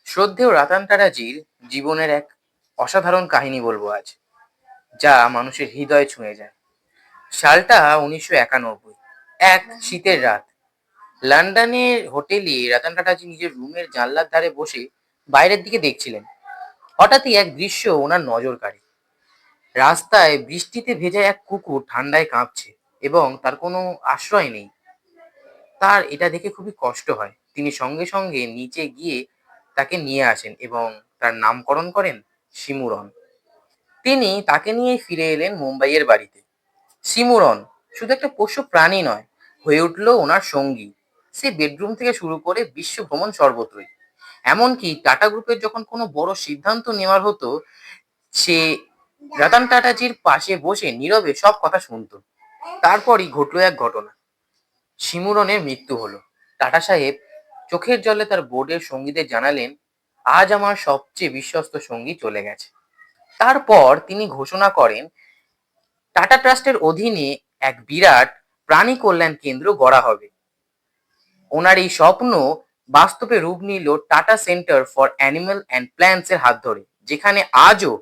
শ্রদ্ধেয় রতন টাটাজির জীবনের এক অসাধারণ কাহিনী বলবো আজ, যা মানুষের হৃদয় ছুঁয়ে যায়। সালটা 1991। এক শীতের রাত, লন্ডনের হোটেলে রতন টাটাজি নিজের রুমের জানলার ধারে বসে বাইরের দিকে দেখছিলেন। হঠাৎই এক দৃশ্য ওনার নজর কাড়ে। রাস্তায় বৃষ্টিতে ভেজা এক কুকুর ঠান্ডায় কাঁপছে এবং তার কোনো আশ্রয় নেই। তার এটা দেখে খুবই কষ্ট হয়। তিনি সঙ্গে সঙ্গে নিচে গিয়ে তাকে নিয়ে আসেন এবং তার নামকরণ করেন শিমুরন। তিনি তাকে নিয়ে ফিরে এলেন মুম্বাইয়ের বাড়িতে। শিমুরন শুধু একটা পোষ্য প্রাণী নয়, হয়ে উঠল ওনার সঙ্গী। সে বেডরুম থেকে শুরু করে বিশ্ব ভ্রমণ সর্বত্রই। এমনকি টাটা গ্রুপের যখন কোনো বড় সিদ্ধান্ত নেওয়ার হতো, সে রতন টাটাজির পাশে বসে নীরবে সব কথা শুনতো। তারপরই ঘটলো এক ঘটনা। শিমুরনের মৃত্যু হলো। টাটা সাহেব চোখের জলে তার বোর্ডের সঙ্গীদের জানালেন, আজ আমার সবচেয়ে বিশ্বস্ত সঙ্গী চলে গেছে। তারপর তিনি ঘোষণা করেন, টাটা ট্রাস্টের অধীনে এক বিরাট প্রাণী কল্যাণ কেন্দ্র গড়া হবে। ওনার এই স্বপ্ন বাস্তবে রূপ নিল tata centre for animal and plants এর হাত ধরে, যেখানে আজও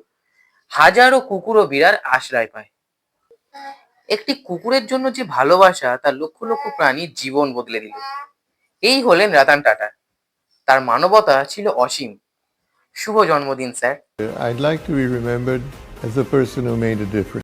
হাজারো কুকুর ও বিড়াল আশ্রয় পায়। একটি কুকুরের জন্য যে ভালোবাসা তার লক্ষ লক্ষ প্রাণীর জীবন বদলে দিল। এই হলেন রতন টাটা। তার মানবতা ছিল অসীম। শুভ জন্মদিন sir. I'd like to be remembered as the person who made a difference.